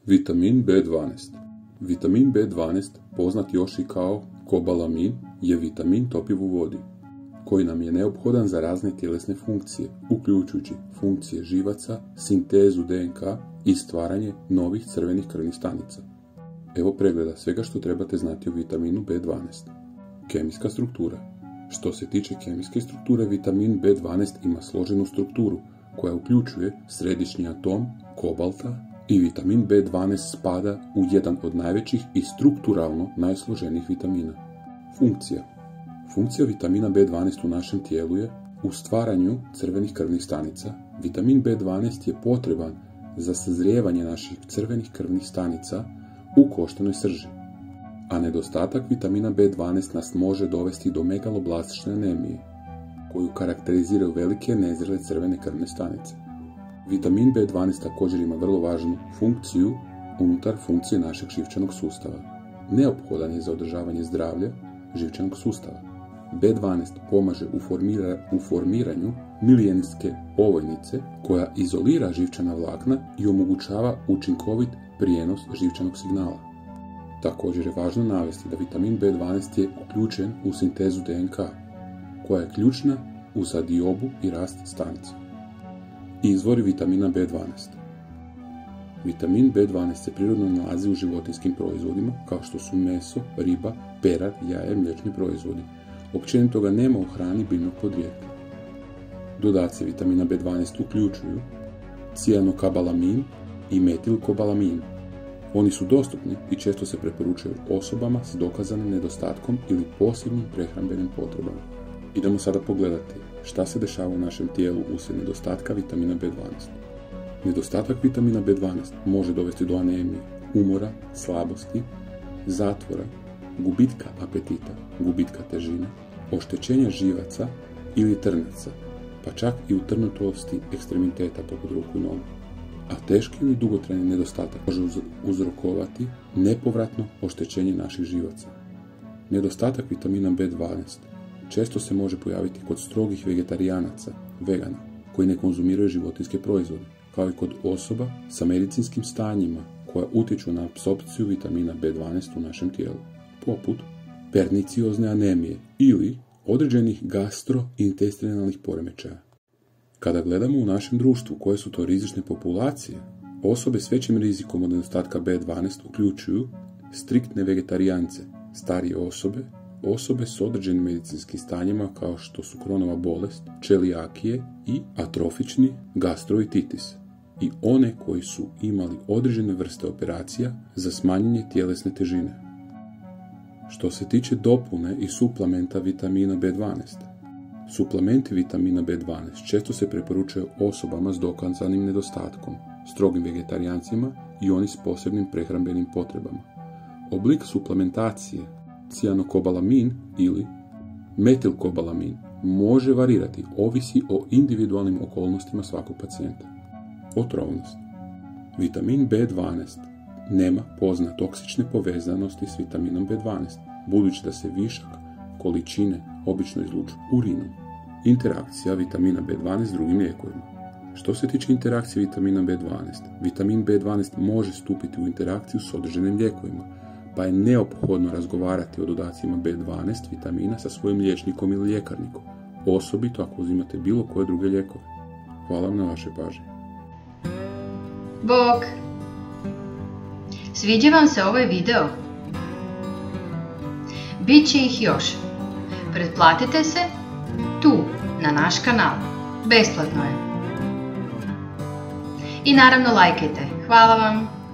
Vitamin B12. Vitamin B12, poznat još i kao kobalamin, je vitamin topiv u vodi, koji nam je neophodan za razne tjelesne funkcije, uključujući funkcije živaca, sintezu DNK i stvaranje novih crvenih krvnih stanica. Evo pregleda svega što trebate znati o vitaminu B12. Kemijska struktura. Što se tiče kemijske strukture, vitamin B12 ima složenu strukturu koja uključuje središnji atom kobalta i vitamin B12 spada u jedan od najvećih i strukturalno najsloženijih vitamina. Funkcija. Funkcija vitamina B12 u našem tijelu je u stvaranju crvenih krvnih stanica. Vitamin B12 je potreban za sazrijevanje naših crvenih krvnih stanica u koštanoj srži, a nedostatak vitamina B12 nas može dovesti do megaloblastične anemije, koju karakteriziraju velike nezrele crvene krvne stanice. Vitamin B12 također ima vrlo važnu funkciju unutar funkcije našeg živčanog sustava. Neophodan je za održavanje zdravlja živčanog sustava. B12 pomaže u formiranju milijenske ovojnice koja izolira živčana vlakna i omogućava učinkovit prijenos živčanog signala. Također je važno navesti da vitamin B12 je uključen u sintezu DNK, koja je ključna za diobu i rast stanica. Izvori vitamina B12. Vitamin B12 se prirodno nalazi u životinjskim proizvodima kao što su meso, riba, perad, jaja i mliječni proizvodi. Općenito ga nema u hrani biljnog podrijetla. Dodaci vitamina B12 uključuju cijanokobalamin i metilkobalamin. Oni su dostupni i često se preporučuju osobama s dokazanim nedostatkom ili posebnim prehrambenim potrebama. Idemo sada pogledati šta se dešava u našem tijelu uslijed nedostatka vitamina B12. Nedostatak vitamina B12 može dovesti do anemije, umora, slabosti, zatvora, gubitka apetita, gubitka težine, oštećenja živaca ili trnaca, pa čak i utrnutosti ekstremiteta poput ruku i nogu. A teški ili dugotrajni nedostatak može uzrokovati nepovratno oštećenje naših živaca. Nedostatak vitamina B12 često se može pojaviti kod strogih vegetarijanaca, vegana, koji ne konzumiraju životinjske proizvode, kao i kod osoba sa medicinskim stanjima koja utječu na apsorpciju vitamina B12 u našem tijelu, poput perniciozne anemije ili određenih gastrointestinalnih poremećaja. Kada gledamo u našem društvu koje su to rizične populacije, osobe s većim rizikom od nedostatka B12 uključuju striktne vegetarijance, starije osobe, osobe s određenim medicinskim stanjima kao što su Kronova bolest, čelijakije i atrofični gastroititis, i one koji su imali određene vrste operacija za smanjenje tjelesne težine. Što se tiče dopune i suplementa vitamina B12, suplementi vitamina B12 često se preporučuju osobama s dokazanim nedostatkom, strogim vegetarijancima i oni s posebnim prehrambenim potrebama. Oblik suplementacije cijanokobalamin ili metilkobalamin može varirati, ovisi o individualnim okolnostima svakog pacijenta. Otrovnost. Vitamin B12 nema poznat toksične povezanosti s vitaminom B12, budući da se višak količine obično izluču urinom. Interakcija vitamina B12 s drugim lijekovima. Što se tiče interakcije vitamina B12, vitamin B12 može stupiti u interakciju s određenim lijekovima, pa je neophodno razgovarati o dodacima B12 vitamina sa svojim liječnikom ili ljekarnikom, osobito ako uzimate bilo koje druge lijekove. Hvala vam na vašoj pažnji. Bog! Sviđa vam se ovaj video? Biće ih još. Pretplatite se tu, na naš kanal. Besplatno je. I naravno lajkajte. Hvala vam!